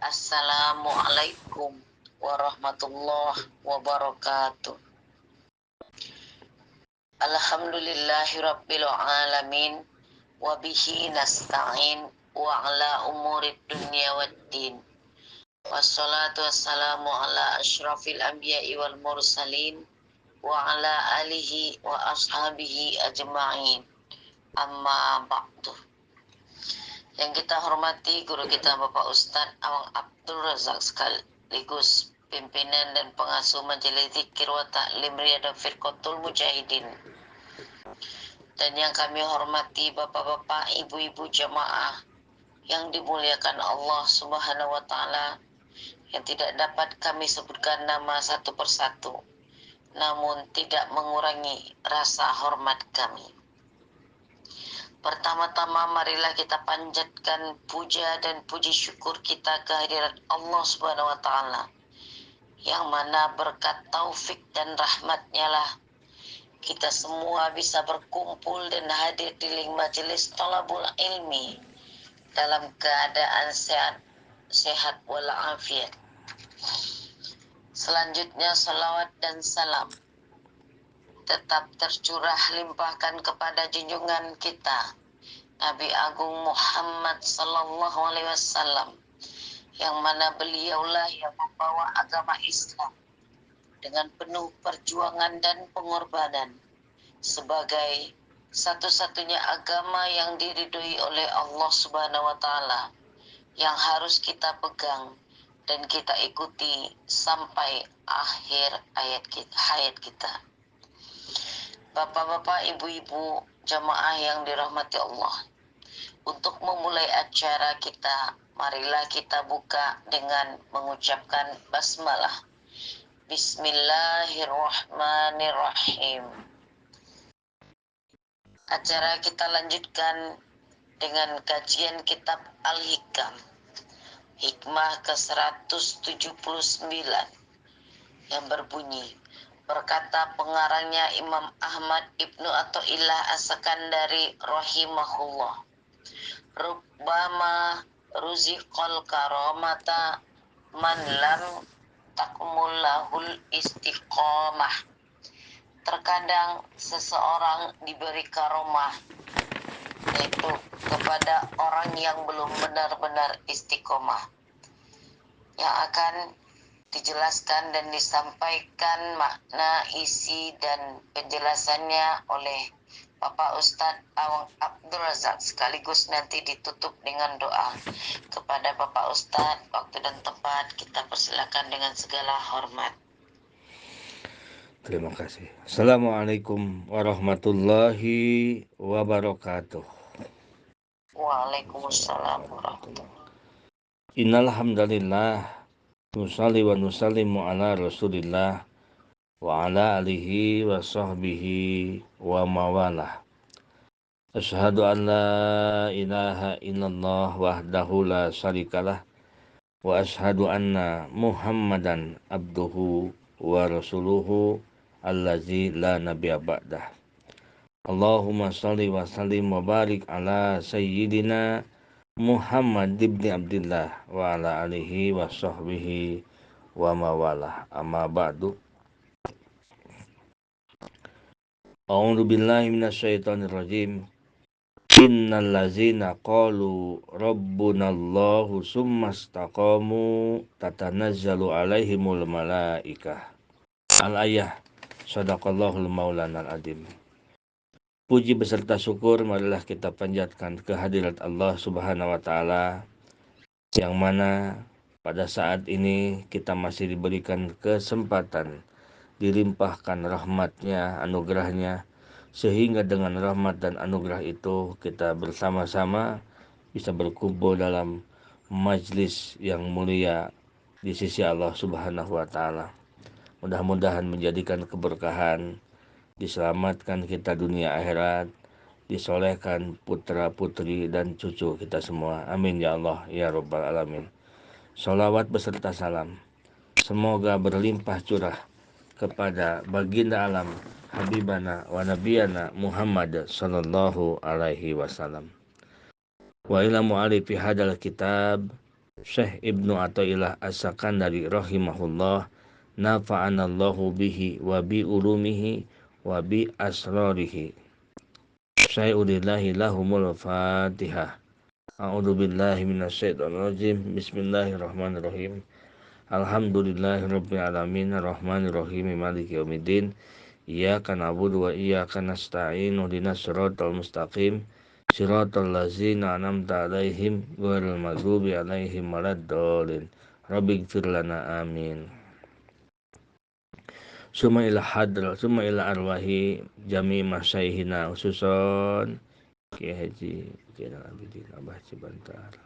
Assalamualaikum warahmatullahi wabarakatuh. Alhamdulillahirabbil alamin wa bihi nasta'in wa ala umurid dunya waddin. Wassalatu wassalamu ala asyrafil anbiya'i wal mursalin wa ala alihi wa ashabihi ajma'in. Amma ba'du. Yang kita hormati guru kita Bapak Ustadz Awang Abdul Razak sekaligus pimpinan dan pengasuh Majelis Zikir wa Ta'lim Riyadhah Firqatul Mujahidin. Dan yang kami hormati bapak-bapak, ibu-ibu jamaah yang dimuliakan Allah Subhanahu wa taala, yang tidak dapat kami sebutkan nama satu persatu, namun tidak mengurangi rasa hormat kami. Pertama-tama marilah kita panjatkan puja dan puji syukur kita kehadirat Allah Subhanahu wa taala, yang mana berkat taufik dan rahmatnya lah kita semua bisa berkumpul dan hadir di majelis thalabul ilmi dalam keadaan sehat walafiat. Selanjutnya salawat dan salam tetap tercurah limpahkan kepada junjungan kita Nabi Agung Muhammad sallallahu alaihi wasallam, yang mana beliaulah yang membawa agama Islam dengan penuh perjuangan dan pengorbanan sebagai satu-satunya agama yang diridhoi oleh Allah Subhanahu wa taala, yang harus kita pegang dan kita ikuti sampai akhir hayat kita. Bapak-bapak, ibu-ibu, jamaah yang dirahmati Allah, untuk memulai acara kita, marilah kita buka dengan mengucapkan basmalah. Bismillahirrahmanirrahim. Acara kita lanjutkan dengan kajian kitab Al-Hikam, hikmah ke-179, yang berbunyi, berkata pengarangnya Imam Ahmad Ibnu Athaillah As-Sakandari rahimahullah, rubbama ruziqal karamata man lam takmulahul istiqomah. Terkadang seseorang diberi karomah, yaitu kepada orang yang belum benar-benar istiqomah, yang akan dijelaskan dan disampaikan makna, isi, dan penjelasannya oleh Bapak Ustadz Awang Abdul Razak, sekaligus nanti ditutup dengan doa. Kepada Bapak Ustadz, waktu dan tempat kita persilakan dengan segala hormat. Terima kasih. Assalamualaikum warahmatullahi wabarakatuh. Waalaikumsalam warahmatullahi wabarakatuh. Innal hamdalillah nusalli wa nusallimu ala Rasulillah wa ala alihi wa sahbihi wa mawalah. Asyhadu an la ilaha illallah wahdahu la syarikalah wa asyhadu anna Muhammadan abduhu wa rasuluhu allazi la nabiyya ba'dah. Allahumma shalli wa sallim wa barik ala sayyidina Muhammad ibn Abdillah wa ala alihi wa sahbihi wa mawalah. Amma ba'du. A'udzu billahi minasyaitonir rajim. Innal ladzina qalu rabbunallahu summa istaqamu tatanazzalu alaihimul malaikah. Al-ayah. Shadaqallahul maulanal azim. Puji beserta syukur marilah kita panjatkan kehadirat Allah Subhanahu wa taala, yang mana pada saat ini kita masih diberikan kesempatan, dilimpahkan rahmatnya, anugerahnya, sehingga dengan rahmat dan anugerah itu kita bersama-sama bisa berkumpul dalam majlis yang mulia di sisi Allah Subhanahu wa taala. Mudah-mudahan menjadikan keberkahan, diselamatkan kita dunia akhirat, disolehkan putra putri dan cucu kita semua. Amin ya Allah ya Rabbal alamin. Sholawat beserta salam semoga berlimpah curah kepada baginda alam Habibana wa Nabiyana Muhammad sallallahu alaihi wasallam. Wa ila mu'alifi hadal kitab Syekh Ibnu Athaillah As-Sakandari rahimahullah, nafa'anallahu bihi wa bi ulumihi wa bi asrarihi. Syai'ulillahi lahumul fatihah. A'udzu billahi minasyaitonir rajim. Bismillahirrahmanirrahim. Alhamdulillahirabbil alamin arrahmanir rahim maliki yaumiddin. Iyyaka na'budu wa iyyaka nasta'in ihdinas siratal mustaqim siratal ladzina an'amta 'alaihim ghairil maghdubi 'alaihim waladdallin. Rabbighfir lana amin. Summa ila arwahi jami masyaykhina ususon Kiai Haji Zainal Abidin Abah Cibantar.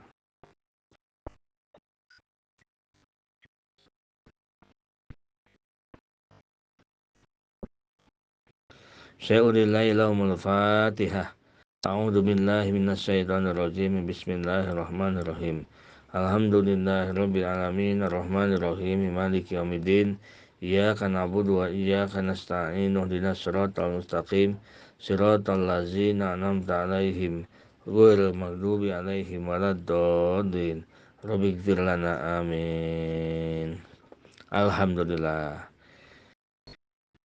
Syai'ulillahi lahumul fatihah. A'udzu billahi minasyaitonir rajim. Bismillahirrahmanirrahim. Alhamdulillahirabbil alamin arrahmanir rahim maliki yaumiddin. Iyyaka na'budu wa iyyaka nasta'in ihdinas siratal mustaqim siratal ladzina an'amta 'alaihim ghairil maghdubi 'alaihim waladdallin. Rabbighfir lana amin. Alhamdulillah.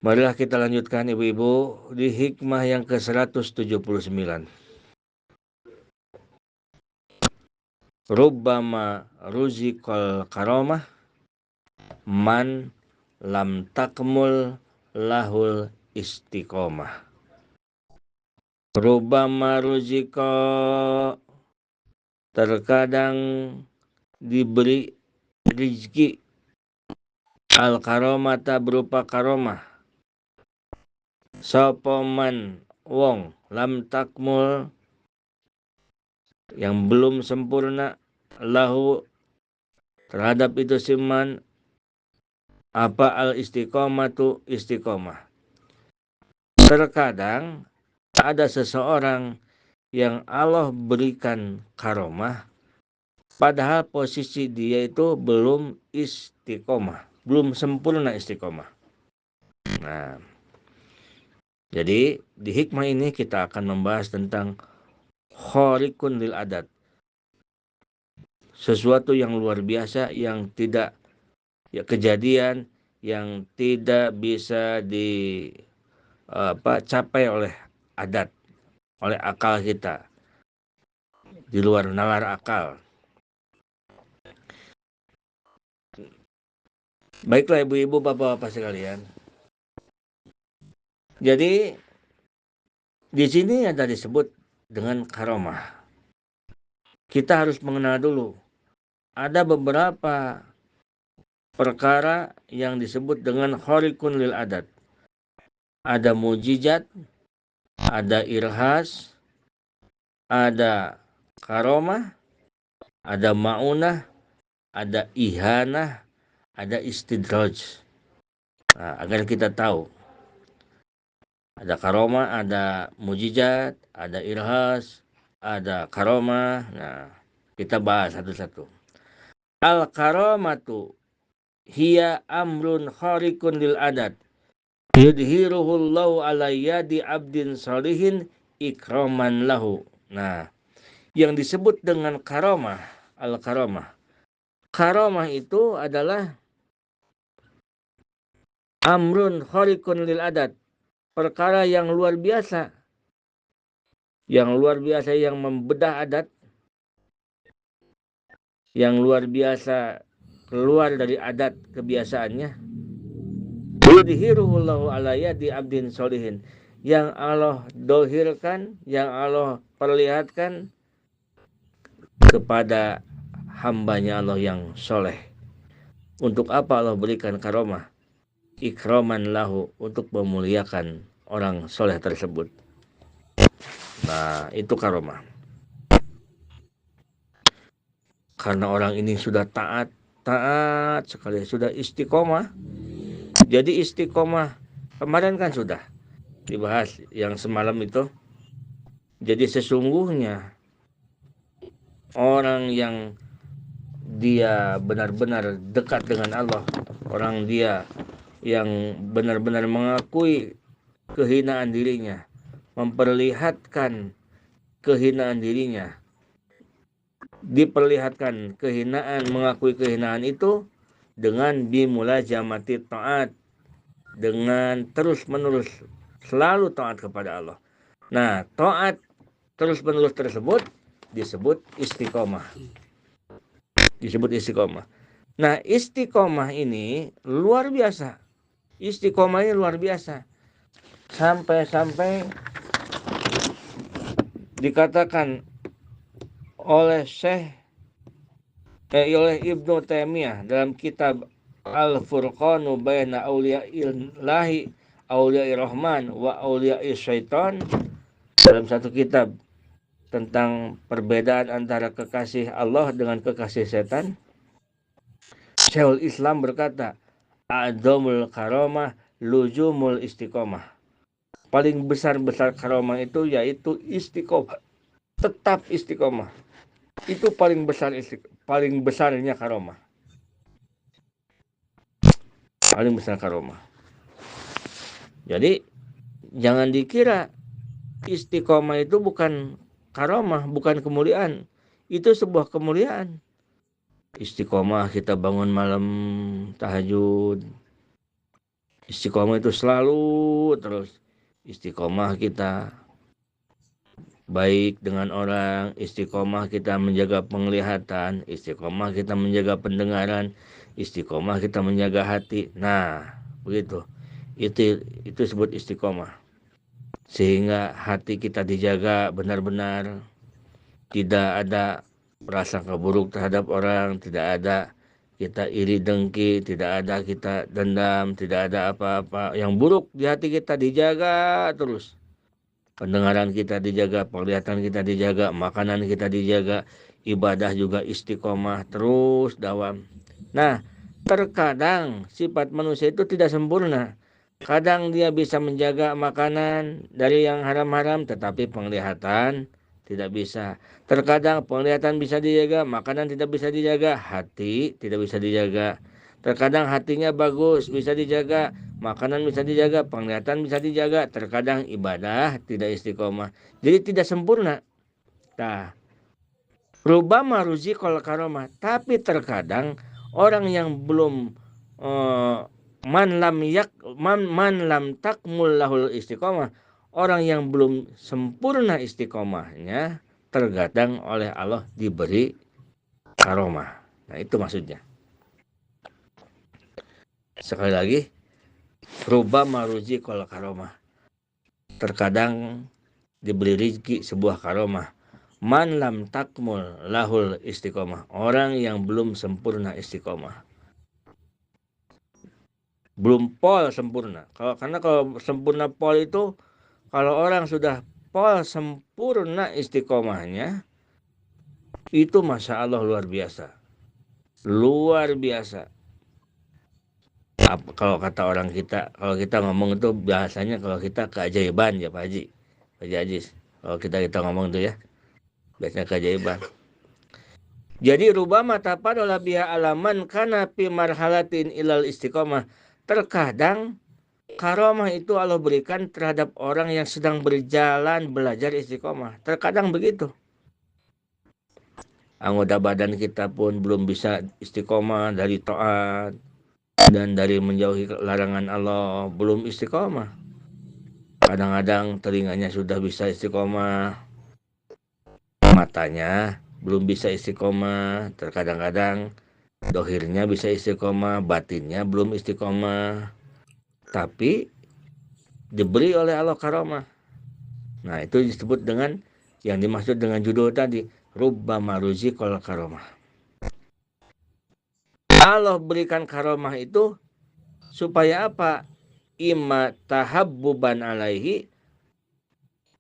Marilah kita lanjutkan ibu-ibu di hikmah yang ke-179. Rubbama ruziqal karamah man lam takmul lahul istiqomah. Rubbama ruziqa, terkadang diberi rezeki, al karamata berupa karamah, sapa man wong lam takmul yang belum sempurna lahu terhadap itu siman apa al istiqomatu istiqomah. Terkadang ada seseorang yang Allah berikan karomah padahal posisi dia itu belum istiqomah, belum sempurna istiqomah. Nah, jadi di hikmah ini kita akan membahas tentang khariqun lil adat. Sesuatu yang luar biasa yang tidak kejadian yang tidak bisa dicapai oleh adat, oleh akal kita, di luar nalar akal. Baiklah ibu-ibu, bapak-bapak sekalian. Jadi di sini ada disebut dengan karomah. Kita harus mengenal dulu. Ada beberapa perkara yang disebut dengan khariqun lil adat. Ada mujizat, ada irhas, ada karomah, ada maunah, ada ihanah, ada istidraj. Nah, agar kita tahu. Ada karomah, ada mujizat, ada irhas, ada karomah. Nah, kita bahas satu-satu. Al-karamatu hiya amrun khariqun lil adat. Yudhiruhullahu ala yadi abdin salihin ikraman lahu. Nah, yang disebut dengan karomah, al-karomah. Karomah itu adalah amrun khariqun lil adat. Perkara yang luar biasa. Yang luar biasa, yang membedah adat. Yang luar biasa, keluar dari adat kebiasaannya. Yudhiruhullahu ala yadi abdin solihin. Yang Allah dohirkan, yang Allah perlihatkan kepada hambanya Allah yang soleh. Untuk apa Allah berikan karomah? Ikraman lahu, untuk memuliakan orang soleh tersebut. Nah, itu karomah. Karena orang ini sudah taat sekali, sudah istiqomah. Jadi istiqomah kemarin kan sudah dibahas yang semalam itu. Jadi sesungguhnya orang yang dia benar-benar dekat dengan Allah, orang dia yang benar-benar mengakui kehinaan dirinya, memperlihatkan kehinaan dirinya, diperlihatkan kehinaan, mengakui kehinaan itu dengan bimulajamati taat, dengan terus-menerus selalu taat kepada Allah. Nah, taat terus-menerus tersebut disebut istiqomah. Disebut istiqomah. Nah, istiqomah ini luar biasa. Istiqomah ini luar biasa. Sampai-sampai dikatakan oleh oleh Ibnu Taimiyah dalam kitab Al-Furqanu baina auliya'illahi auliya'ir rahman wa auliya'is syaitan, dalam satu kitab tentang perbedaan antara kekasih Allah dengan kekasih setan, Syekhul Islam berkata, a'dzamul karamah luzumul istiqomah. Paling besar-besar karamah itu yaitu istiqomah. Tetap istiqomah. Itu paling besarnya karamah. Paling besar karamah. Jadi jangan dikira istiqomah itu bukan karamah, bukan kemuliaan. Itu sebuah kemuliaan. Istiqomah kita bangun malam tahajud. Istiqomah itu selalu terus. Istiqomah kita baik dengan orang, istiqomah kita menjaga penglihatan, istiqomah kita menjaga pendengaran, istiqomah kita menjaga hati. Nah, begitu. Itu disebut istiqomah. Sehingga hati kita dijaga benar-benar, tidak ada prasangka buruk terhadap orang, tidak ada kita iri dengki, tidak ada kita dendam, tidak ada apa-apa yang buruk di hati kita, dijaga terus. Pendengaran kita dijaga, penglihatan kita dijaga, makanan kita dijaga, ibadah juga istiqomah terus dawam. Nah, terkadang sifat manusia itu tidak sempurna. Kadang dia bisa menjaga makanan dari yang haram-haram, tetapi penglihatan tidak bisa. Terkadang penglihatan bisa dijaga, makanan tidak bisa dijaga, hati tidak bisa dijaga. Terkadang hatinya bagus, bisa dijaga, makanan bisa dijaga, penglihatan bisa dijaga. Terkadang ibadah tidak istiqomah. Jadi tidak sempurna. Nah, rubama ruziqal karamah. Tapi terkadang orang yang belum man lam takmul lahul istiqomah, orang yang belum sempurna istiqomahnya, terkadang oleh Allah diberi karomah. Nah, itu maksudnya. Sekali lagi, rubama ruziqal karomah. Terkadang diberi rezeki sebuah karomah. Man lam takmul lahul istiqomah, orang yang belum sempurna istiqomah. Belum pol sempurna. Karena kalau sempurna pol itu, kalau orang sudah pol sempurna istiqomahnya, itu masya Allah luar biasa. Luar biasa. Kalau kata orang kita, kalau kita ngomong itu biasanya kalau kita keajaiban ya Pak Haji. Pak Haji Aziz. Kalau kita ngomong itu ya, biasanya keajaiban. Jadi rubama tapadola biha alaman kana fi marhalatin ilal istiqomah. Terkadang karomah itu Allah berikan terhadap orang yang sedang berjalan belajar istiqomah. Terkadang begitu. Anggota badan kita pun belum bisa istiqomah dari taat dan dari menjauhi larangan Allah, belum istiqomah. Kadang-kadang telinganya sudah bisa istiqomah, matanya belum bisa istiqomah, terkadang-kadang dohirnya bisa istiqomah, batinnya belum istiqomah, tapi diberi oleh Allah karomah. Nah, itu disebut dengan yang dimaksud dengan judul tadi, rubbama ruziqal karomah. Allah berikan karomah itu supaya apa? Imma tahabbuban alaihi,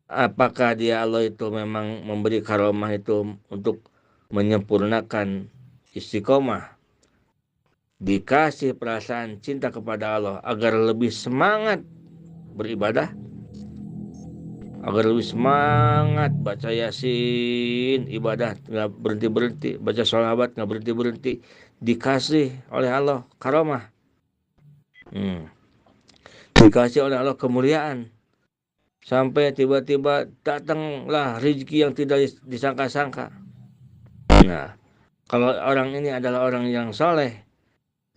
apakah dia Allah itu memang memberi karomah itu untuk menyempurnakan istiqomah, dikasih perasaan cinta kepada Allah agar lebih semangat beribadah, agar lebih semangat baca yasin, ibadah nggak berhenti-berhenti, baca sholawat nggak berhenti-berhenti, dikasih oleh Allah karomah. Dikasih oleh Allah kemuliaan, sampai tiba-tiba datanglah rezeki yang tidak disangka-sangka. Nah, kalau orang ini adalah orang yang soleh,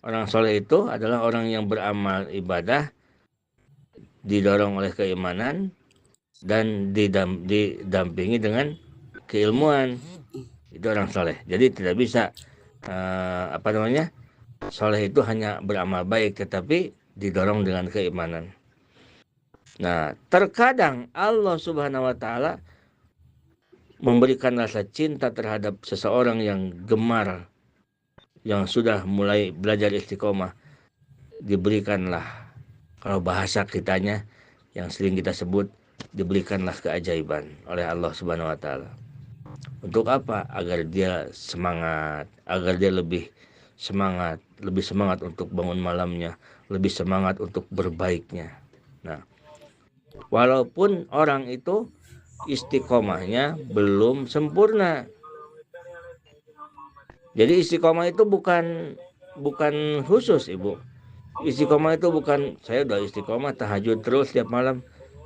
orang soleh itu adalah orang yang beramal ibadah, didorong oleh keimanan, dan didampingi dengan keilmuan. Itu orang soleh. Jadi tidak bisa soleh itu hanya beramal baik, tetapi didorong dengan keimanan. Nah, terkadang Allah Subhanahu wa Ta'ala memberikan rasa cinta terhadap seseorang yang gemar, yang sudah mulai belajar istiqomah. Diberikanlah, kalau bahasa kitanya yang sering kita sebut, diberikanlah keajaiban oleh Allah Subhanahu wa Ta'ala. Untuk apa? Agar dia semangat, agar dia lebih semangat untuk bangun malamnya, lebih semangat untuk berbaiknya. Nah, walaupun orang itu istiqomahnya belum sempurna. Jadi istiqomah itu bukan khusus, Ibu. Istiqomah itu bukan saya udah istiqomah tahajud terus tiap malam.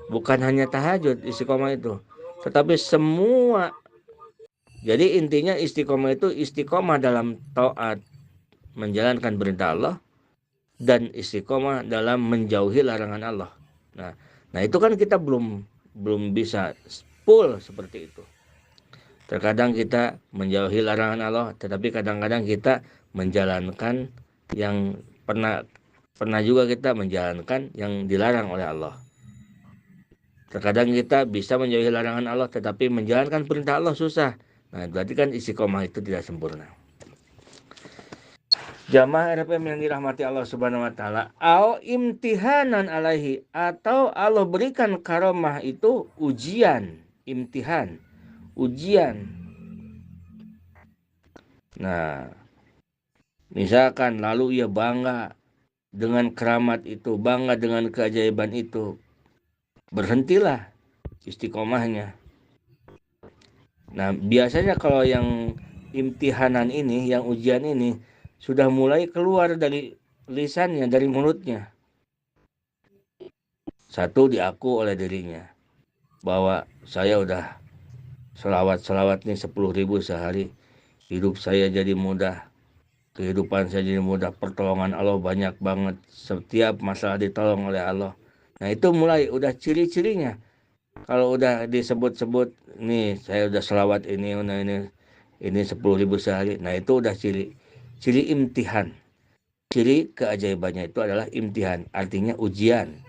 Bukan hanya tahajud istiqomah itu, tetapi semua. Jadi intinya istiqomah itu istiqomah dalam taat, menjalankan perintah Allah, dan istiqomah dalam menjauhi larangan Allah. Nah itu kan kita belum bisa full seperti itu. Terkadang kita menjauhi larangan Allah, tetapi kadang-kadang kita menjalankan yang pernah juga kita menjalankan yang dilarang oleh Allah. Terkadang kita bisa menjauhi larangan Allah, tetapi menjalankan perintah Allah susah. Nah, berarti kan istiqomah itu tidak sempurna. Jamaah RPM yang dirahmati Allah Subhanahu wa Ta'ala, au imtihanan alaihi, atau Allah berikan karomah itu ujian, imtihan, ujian. Nah, misalkan lalu ia bangga dengan keramat itu, bangga dengan keajaiban itu, berhentilah istiqomahnya. Nah, biasanya kalau yang imtihanan ini, yang ujian ini, sudah mulai keluar dari lisannya, dari mulutnya. Satu, diaku oleh dirinya bahwa saya udah selawat nih 10.000 sehari, hidup saya jadi mudah, kehidupan saya jadi mudah, pertolongan Allah banyak banget, setiap masalah ditolong oleh Allah. Nah itu mulai udah ciri-cirinya. Kalau udah disebut-sebut nih saya udah selawat ini 10.000 sehari, nah itu udah ciri imtihan. Ciri keajaibannya itu adalah imtihan, artinya ujian.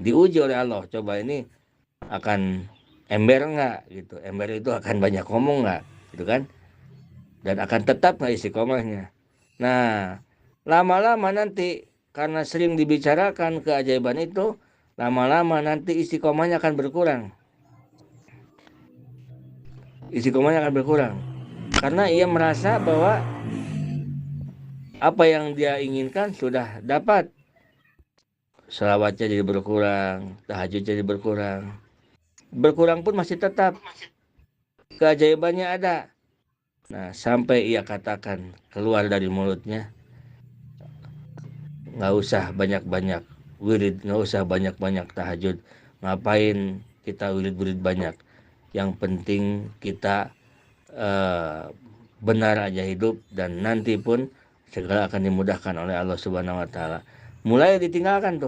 Diuji oleh Allah. Coba ini akan ember nggak gitu? Ember itu akan banyak ngomong nggak, gitu kan? Dan akan tetap nggak istiqomahnya. Nah, lama-lama nanti karena sering dibicarakan keajaiban itu, lama-lama nanti istiqomahnya akan berkurang. Karena ia merasa bahwa apa yang dia inginkan sudah dapat. Selawatnya jadi berkurang, tahajud jadi berkurang. Berkurang pun masih tetap, keajaibannya ada. Nah, sampai ia katakan keluar dari mulutnya, nggak usah banyak-banyak wirid, nggak usah banyak-banyak tahajud. Ngapain kita wirid-wirid banyak? Yang penting kita benar aja hidup, dan nanti pun segala akan dimudahkan oleh Allah Subhanahu wa Ta'ala. Mulai ditinggalkan.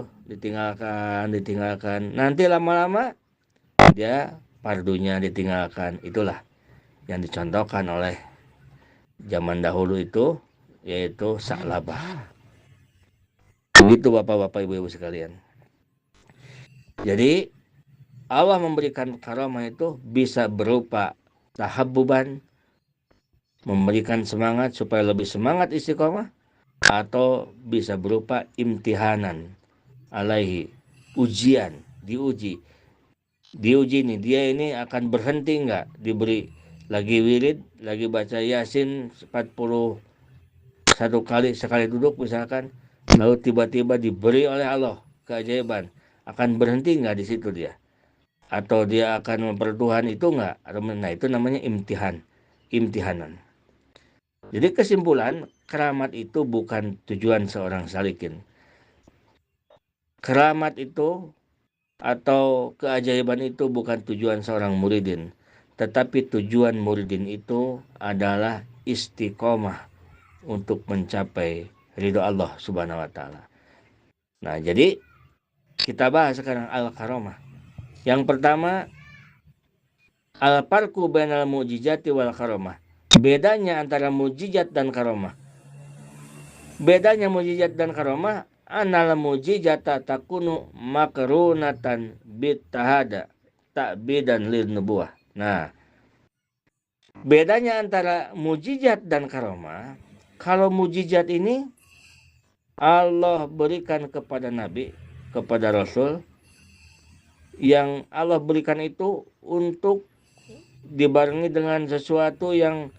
Nanti lama-lama dia pardunya ditinggalkan. Itulah yang dicontohkan oleh zaman dahulu itu, yaitu Sa'labah. Begitu Bapak-bapak, Ibu-ibu sekalian. Jadi Allah memberikan karomah itu bisa berupa tahabbuban, memberikan semangat supaya lebih semangat istiqomah, atau bisa berupa imtihanan alaihi, ujian, diuji nih, dia ini akan berhenti nggak, diberi lagi wirid, lagi baca Yasin 41 kali sekali duduk misalkan, lalu tiba-tiba diberi oleh Allah keajaiban, akan berhenti nggak di situ dia, atau dia akan mempertuhan itu nggak? Nah itu namanya imtihanan. Jadi kesimpulan, keramat itu bukan tujuan seorang salikin. Keramat itu atau keajaiban itu bukan tujuan seorang muridin, tetapi tujuan muridin itu adalah istiqomah untuk mencapai ridho Allah Subhanahu wa taala. Nah, jadi kita bahas sekarang al-karomah. Yang pertama, al-farqu bainal mujizati wal karomah. Bedanya antara mujizat dan karomah. Bedanya mujizat dan karomah, anal mujizata takunu makrunatan bitahada ta'bidan lil nubuwah. Nah, bedanya antara mujizat dan karomah, kalau mujizat ini Allah berikan kepada Nabi, kepada Rasul, yang Allah berikan itu untuk dibarengi dengan sesuatu yang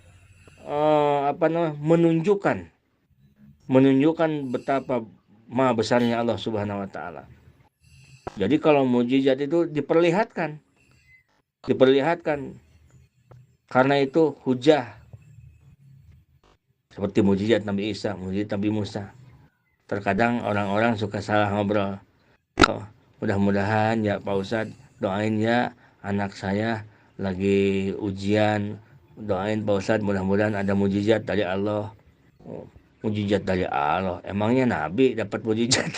menunjukkan betapa maha besarnya Allah Subhanahu wa taala. Jadi kalau mujizat itu diperlihatkan. Karena itu hujah. Seperti mujizat Nabi Isa, mujizat Nabi Musa. Terkadang orang-orang suka salah ngobrol. Oh, mudah-mudahan ya Pak Ustadz, doain ya anak saya lagi ujian. Doain Pak Ustadz, mudah-mudahan ada mujizat dari Allah. Oh, mujizat dari Allah. Emangnya Nabi dapat mujizat?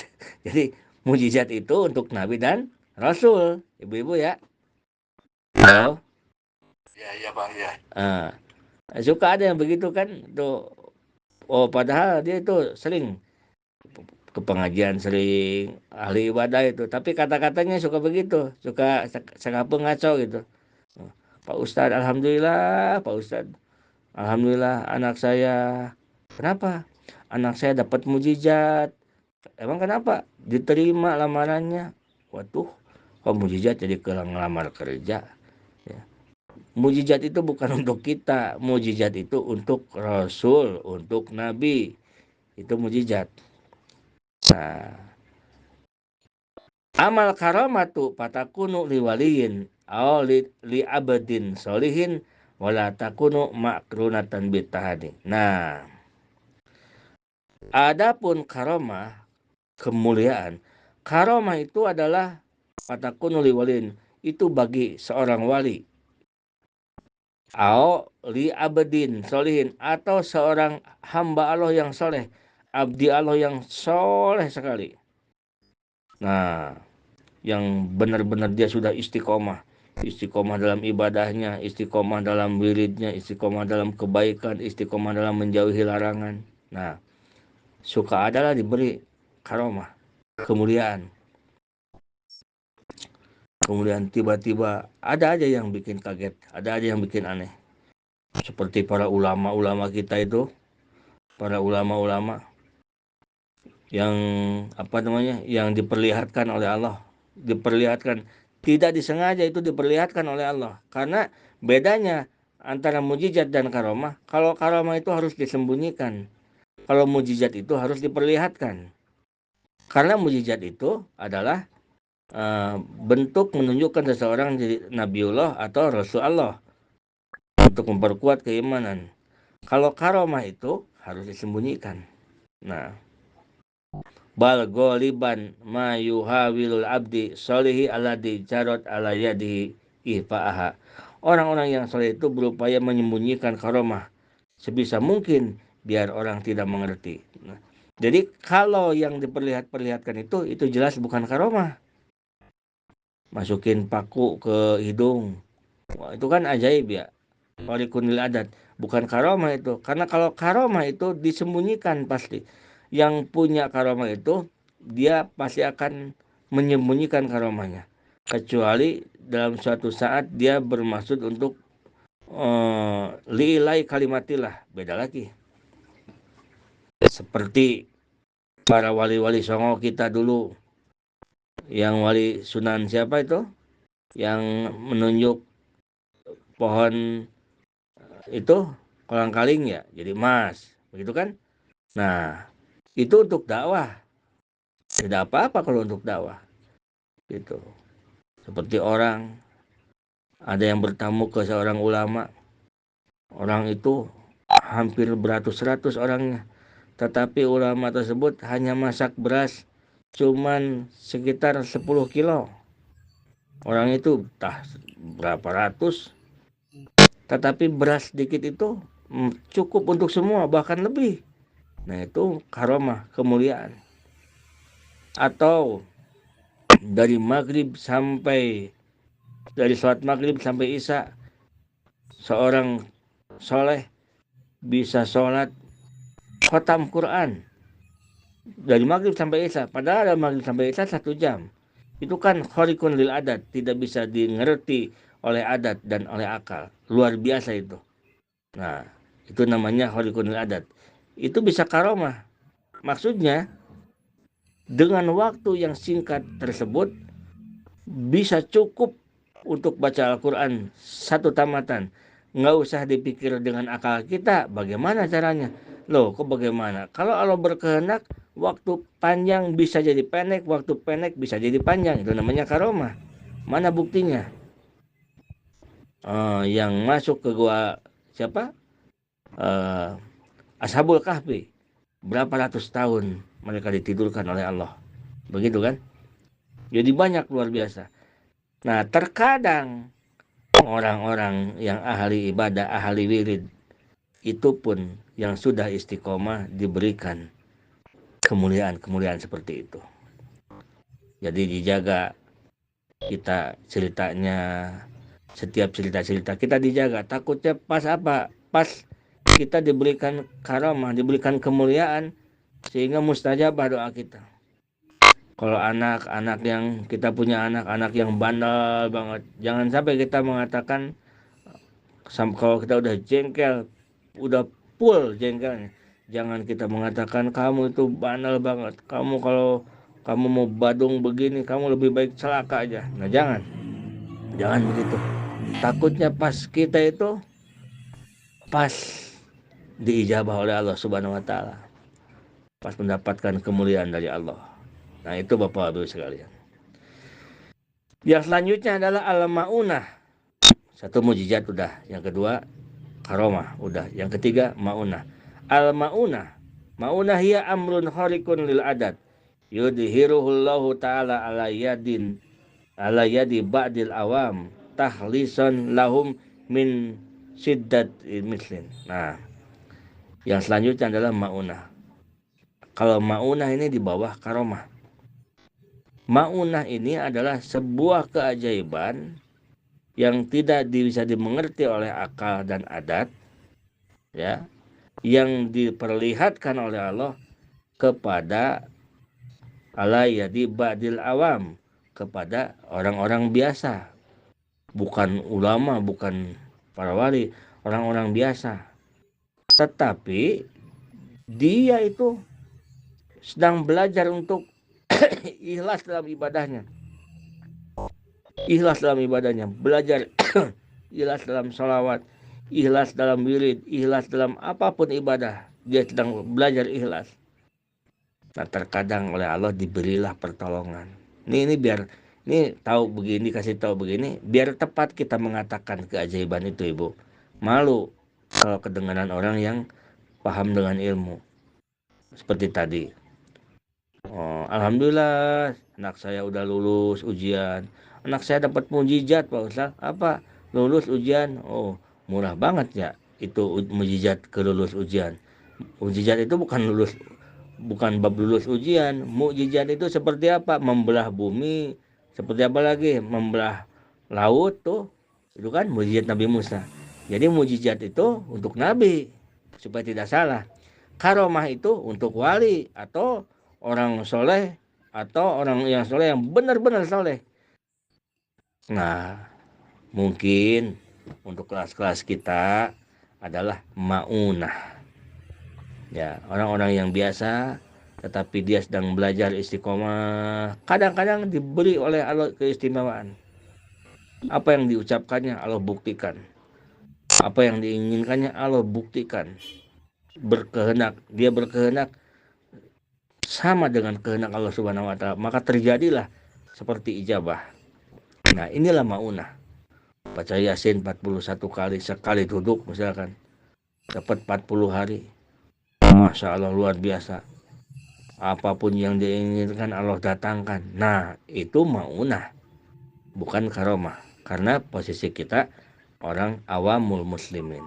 Jadi mujizat itu untuk Nabi dan Rasul. Ibu-ibu ya. Halo? Ya Pak, ya. Suka ada yang begitu kan. Tuh. Oh, padahal dia itu sering ke pengajian, sering ahli ibadah itu. Tapi kata-katanya suka begitu. Suka ngaco gitu. Pak Ustadz, Alhamdulillah, Pak Ustadz. Alhamdulillah anak saya. Kenapa? Anak saya dapat mujizat. Emang kenapa? Diterima lamarannya. Waduh, kok mujizat jadi ngelamar kerja. Ya. Mujizat itu bukan untuk kita. Mujizat itu untuk Rasul, untuk Nabi. Itu mujizat. Nah, amal karamatu patakunu liwaliyin aw li abadin solihin wala takunu makrunatan bitahadi. Nah, adapun karamah, kemuliaan, karamah itu adalah patakunu liwaliyin, itu bagi seorang wali, aw li abadin solihin, atau seorang hamba Allah yang soleh, abdi Allah yang soleh sekali. Nah, yang benar-benar dia sudah istiqomah dalam ibadahnya, istiqomah dalam wiridnya, istiqomah dalam kebaikan, istiqomah dalam menjauhi larangan. Nah, suka adalah diberi karomah, kemuliaan tiba-tiba ada aja yang bikin kaget, ada aja yang bikin aneh. Seperti para ulama-ulama kita itu, para ulama-ulama yang yang diperlihatkan oleh Allah, tidak disengaja, itu diperlihatkan oleh Allah. Karena bedanya antara mujizat dan karomah, kalau karomah itu harus disembunyikan, kalau mujizat itu harus diperlihatkan. Karena mujizat itu adalah bentuk menunjukkan seseorang jadi Nabiullah atau Rasulullah untuk memperkuat keimanan. Kalau karomah itu harus disembunyikan. Nah, bal goliban ma yuhawilul abdi solihi alladhi jarot ala yadihi ihfa'aha. Orang-orang yang soleh itu berupaya menyembunyikan karomah sebisa mungkin biar orang tidak mengerti. Nah, jadi kalau yang diperlihatkan itu jelas bukan karomah. Masukin paku ke hidung, wah, itu kan ajaib ya, walikunil adat, bukan karomah itu. Karena kalau karomah itu disembunyikan pasti. Yang punya karomah itu dia pasti akan menyembunyikan karomahnya, kecuali dalam suatu saat dia bermaksud untuk li'ilai kalimatillah, beda lagi. Seperti para wali-wali songo kita dulu, yang wali Sunan siapa itu, yang menunjuk pohon itu kolang-kaling ya jadi emas, begitu kan? Nah, itu untuk dakwah. Tidak apa-apa kalau untuk dakwah. Gitu. Seperti orang ada yang bertamu ke seorang ulama. Orang itu hampir beratus-ratus orangnya. tetapi ulama tersebut hanya masak beras cuman sekitar 10 kilo. Orang itu berapa ratus, tetapi beras sedikit itu cukup untuk semua, bahkan lebih. Nah, itu karomah, kemuliaan. Atau dari sholat maghrib sampai isya, seorang soleh bisa sholat khatam Quran dari maghrib sampai isya. Padahal dari maghrib sampai isya 1 jam. Itu kan khariqun lil adat, tidak bisa dimengerti oleh adat dan oleh akal. Luar biasa itu. Nah, itu namanya khariqun lil adat. Itu bisa karomah. Maksudnya, dengan waktu yang singkat tersebut bisa cukup untuk baca Al-Quran 1 tamatan. Nggak usah dipikir dengan akal kita bagaimana caranya. Loh, kok bagaimana? Kalau Allah berkehendak, waktu panjang bisa jadi pendek, waktu pendek bisa jadi panjang. Itu namanya karomah. Mana buktinya? Yang masuk ke gua siapa? Ashabul Kahfi. Berapa ratus tahun mereka ditidurkan oleh Allah. Begitu kan? Jadi banyak, luar biasa. Nah, terkadang orang-orang yang ahli ibadah, ahli wirid, itu pun yang sudah istiqomah diberikan kemuliaan-kemuliaan seperti itu. Jadi dijaga kita ceritanya, setiap cerita-cerita kita dijaga. Takutnya pas apa? Pas kita diberikan karamah, diberikan kemuliaan, sehingga mustajabah doa kita. Kalau anak-anak yang kita punya anak-anak yang bandel banget, jangan sampai kita mengatakan kalau kita udah jengkel, udah full jengkelnya, jangan kita mengatakan kamu itu bandel banget, kamu kalau kamu mau badung begini, kamu lebih baik celaka aja. Nah, jangan begitu. Takutnya pas kita itu pas diijabah oleh Allah Subhanahu wa Ta'ala, pas mendapatkan kemuliaan dari Allah. Nah, itu Bapak Ibu sekalian. Yang selanjutnya adalah al-ma'unah. 1 mujizat udah, yang kedua karomah udah, yang ketiga ma'unah. Al-ma'unah, ma'unah hiya amrun khariqun lil adat yudhiruhullahu ta'ala ala yadi ba'dil awam tahlisan lahum min siddat mislin. Nah, yang selanjutnya adalah ma'unah. Kalau ma'unah ini di bawah karomah. Ma'unah ini adalah sebuah keajaiban yang tidak bisa dimengerti oleh akal dan adat, ya, yang diperlihatkan oleh Allah kepada ala yadi ba'dil awam, kepada orang-orang biasa, bukan ulama, bukan para wali, orang-orang biasa. Tetapi dia itu sedang belajar untuk ikhlas dalam ibadahnya. Ikhlas dalam ibadahnya, belajar ikhlas dalam sholawat, ikhlas dalam wirid, ikhlas dalam apapun ibadah. Dia sedang belajar ikhlas. Nah, terkadang oleh Allah diberilah pertolongan. Ini biar tahu begini, kasih tahu begini, biar tepat kita mengatakan keajaiban itu, Ibu. Malu kalau kedengaran orang yang paham dengan ilmu. Seperti tadi. Alhamdulillah anak saya udah lulus ujian. Anak saya dapat mujizat, Pak Ustaz. Apa? Lulus ujian. Oh, murah banget ya itu mujizat kelulus ujian. Mujizat itu bukan bab lulus ujian. Mujizat itu seperti apa? Membelah bumi. Seperti apa lagi? Membelah laut tuh. Itu kan mujizat Nabi Musa. Jadi mujizat itu untuk Nabi supaya tidak salah. Karomah itu untuk wali atau orang soleh atau orang yang soleh yang benar-benar soleh. Nah, mungkin untuk kelas-kelas kita adalah ma'unah. Ya, orang-orang yang biasa tetapi dia sedang belajar istiqomah, kadang-kadang diberi oleh Allah keistimewaan. Apa yang diucapkannya Allah buktikan. Apa yang diinginkannya Allah buktikan. Dia berkehendak sama dengan kehendak Allah Subhanahu wa Ta'ala, maka terjadilah seperti ijabah. Nah, inilah ma'unah. Baca Yasin 41 kali, sekali duduk misalkan dapat 40 hari. Masya Allah, luar biasa. Apapun yang diinginkan Allah datangkan. Nah, itu maunah, bukan karomah. Karena posisi kita orang awamul muslimin.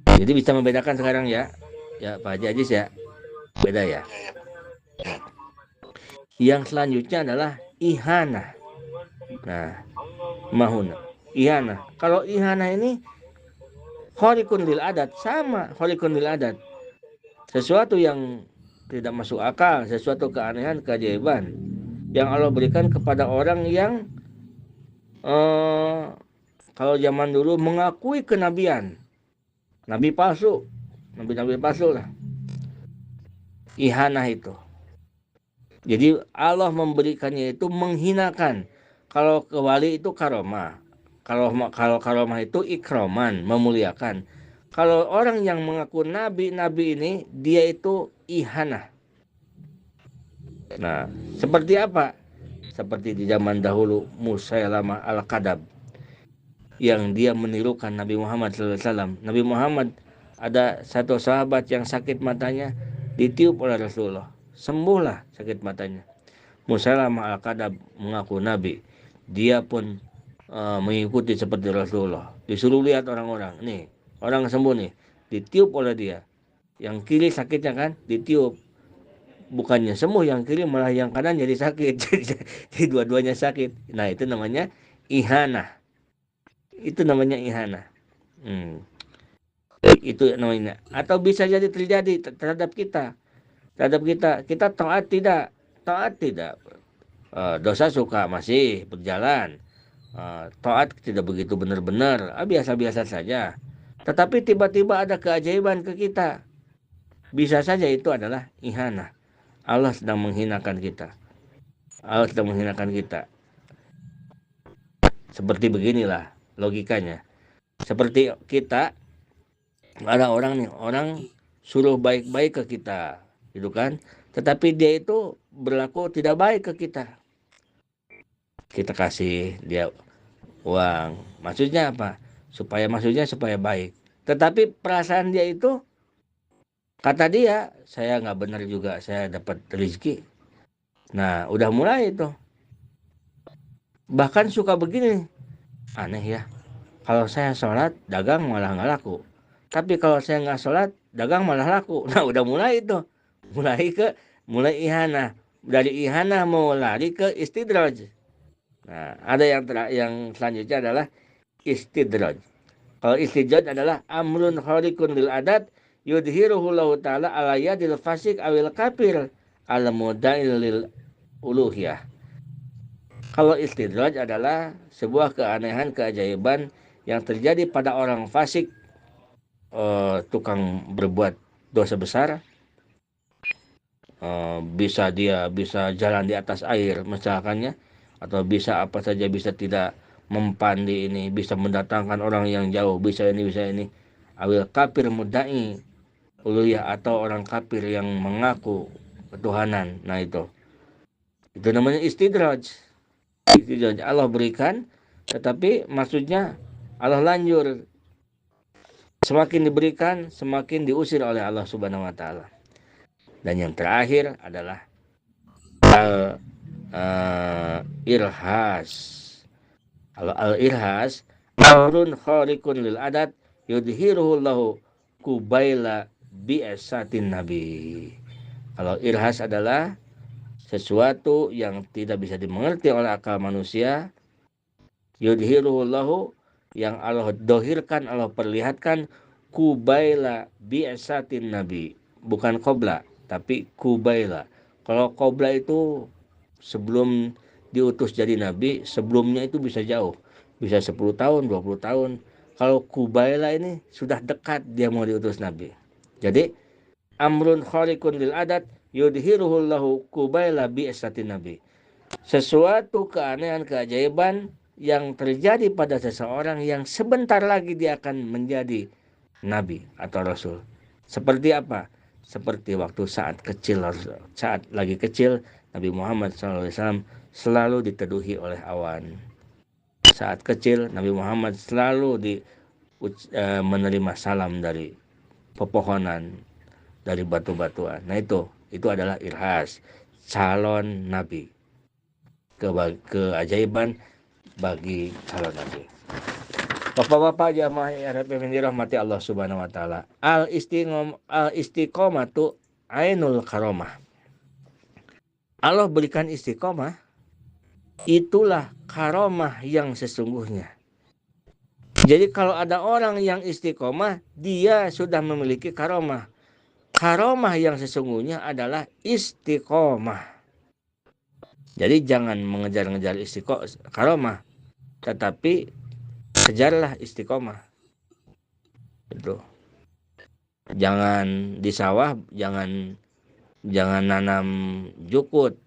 Jadi bisa membedakan sekarang ya. Ya Pak Haji Ajis ya. Beda ya. Ya, ya. Yang selanjutnya adalah ihana. Nah, mahuna. Ihana. Kalau ihana ini khariqun lil adat, sama khariqun lil adat. Sesuatu yang tidak masuk akal, sesuatu keanehan, keajaiban yang Allah berikan kepada orang yang kalau zaman dulu mengakui kenabian, nabi palsu, nabi-nabi palsu lah. Ihanah itu. Jadi Allah memberikannya itu menghinakan. Kalau ke wali itu karomah. Kalau karomah itu ikroman, memuliakan. Kalau orang yang mengaku nabi ini, dia itu ihanah. Nah, seperti apa? Seperti di zaman dahulu Musailamah al-Kadab, yang dia menirukan Nabi Muhammad SAW. Nabi Muhammad, ada satu sahabat yang sakit matanya, ditiup oleh Rasulullah, sembuhlah sakit matanya. Musailamah al-Kadab mengaku Nabi, dia pun mengikuti seperti Rasulullah. Disuruh lihat orang-orang, nih orang sembuh nih, ditiup oleh dia. Yang kiri sakitnya kan, ditiup, bukannya sembuh yang kiri, malah yang kanan jadi sakit. Jadi dua-duanya sakit. Nah, itu namanya ihanah. Itu namanya ihanah. Itu namanya. Atau bisa jadi terjadi terhadap kita. Kita taat tidak. Dosa suka masih berjalan. Taat tidak begitu benar-benar, biasa-biasa saja. Tetapi tiba-tiba ada keajaiban ke kita. Bisa saja itu adalah ihanah. Allah sedang menghinakan kita. Seperti beginilah logikanya. Seperti kita, ada orang suruh baik-baik ke kita, gitu kan? Tetapi dia itu berlaku tidak baik ke kita. Kita kasih dia uang, maksudnya apa? Supaya baik. Tetapi perasaan dia itu, kata dia, saya nggak benar juga, saya dapat rezeki. Nah, udah mulai itu. Bahkan suka begini, aneh ya. Kalau saya sholat, dagang malah nggak laku. Tapi kalau saya nggak sholat, dagang malah laku. Nah, udah mulai itu. Mulai ihanah. Dari ihanah mau lari ke istidraj. Nah, ada yang selanjutnya adalah istidraj. Kalau istidraj adalah amrun khariqun lil adat yudhiruhu Allah ta'ala ala yadil fasik awil kafir ala mudail lil uluhiyah. Kalau istidraj adalah sebuah keanehan, keajaiban yang terjadi pada orang fasik, tukang berbuat dosa besar, bisa jalan di atas air misalkannya, atau bisa apa saja, bisa tidak mempan di ini, bisa mendatangkan orang yang jauh, bisa ini. Awil kafir mudai uluhiyah, atau orang kafir yang mengaku ketuhanan. Nah, itu namanya istidraj. Allah berikan, tetapi maksudnya Allah lanjur. Semakin diberikan, semakin diusir oleh Allah Subhanahu wa Ta'ala. Dan yang terakhir adalah irhas. Al-irhas amrun khariqun lil adat yudhiruhu Allahu kubaila bi'asatin nabi. Kalau irhas adalah sesuatu yang tidak bisa dimengerti oleh akal manusia, yudhiruhu Allahu, yang Allah dohirkan, Allah perlihatkan, kubaila bi'asatin nabi, bukan qobla, tapi kubaila. Kalau qobla itu sebelum diutus jadi nabi, sebelumnya itu bisa jauh, bisa 10 tahun, 20 tahun. Kalau kubaila ini sudah dekat dia mau diutus nabi. Jadi amrun khariqun lil adat yudhiruhu Allahu kubaila bi'asatin nabi. Sesuatu keanehan, keajaiban yang terjadi pada seseorang yang sebentar lagi dia akan menjadi nabi atau rasul. Seperti apa? Seperti waktu saat lagi kecil, Nabi Muhammad SAW selalu diteduhi oleh awan. Saat kecil, Nabi Muhammad selalu menerima salam dari pepohonan. dari batu-batuan. Nah itu adalah irhas, calon nabi, keajaiban bagi calon nabi. Bapak-bapak jamaah yang dirahmati Allah Subhanahu wa taala. Al istiqomatu ainul karomah. Allah berikan istiqomah, itulah karomah yang sesungguhnya. Jadi kalau ada orang yang istiqomah, dia sudah memiliki karomah. Karomah yang sesungguhnya adalah istiqomah. Jadi jangan mengejar-ngejar karomah, tetapi kejarlah istiqomah. Itu. Jangan di sawah, jangan nanam jukut.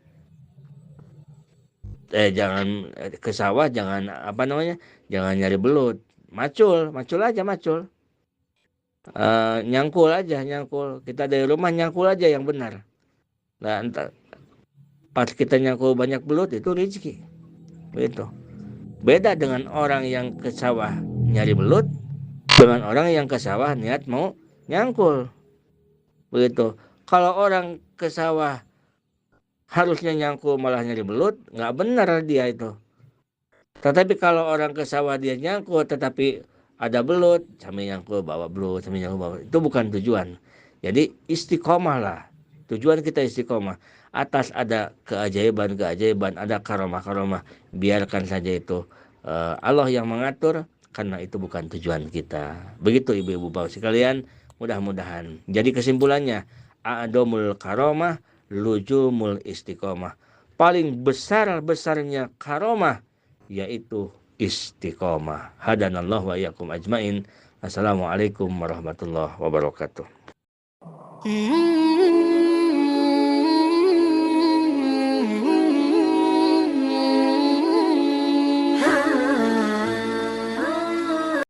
Jangan ke sawah, jangan jangan nyari belut. Macul aja. Nyangkul. Kita dari rumah nyangkul aja yang benar. Nah, pas kita nyangkul banyak belut itu rezeki. Begitu. Beda dengan orang yang ke sawah nyari belut dengan orang yang ke sawah niat mau nyangkul. Begitu. Kalau orang ke sawah harusnya nyangkul malah nyari belut, nggak benar dia itu. Tetapi kalau orang ke sawah dia nyangkul tetapi ada belut, sambil nyangkul bawa belut, itu bukan tujuan. Jadi istiqomah lah. Tujuan kita istiqomah. Atas ada keajaiban, ada karomah. Biarkan saja itu Allah yang mengatur, karena itu bukan tujuan kita. Begitu ibu-ibu bapak sekalian, mudah-mudahan. Jadi kesimpulannya, a'domul karomah, lujumul istiqomah. Paling besar-besarnya karomah yaitu istiqomah. Hadanallahu wa iyyakum ajmain. Assalamualaikum warahmatullahi wabarakatuh.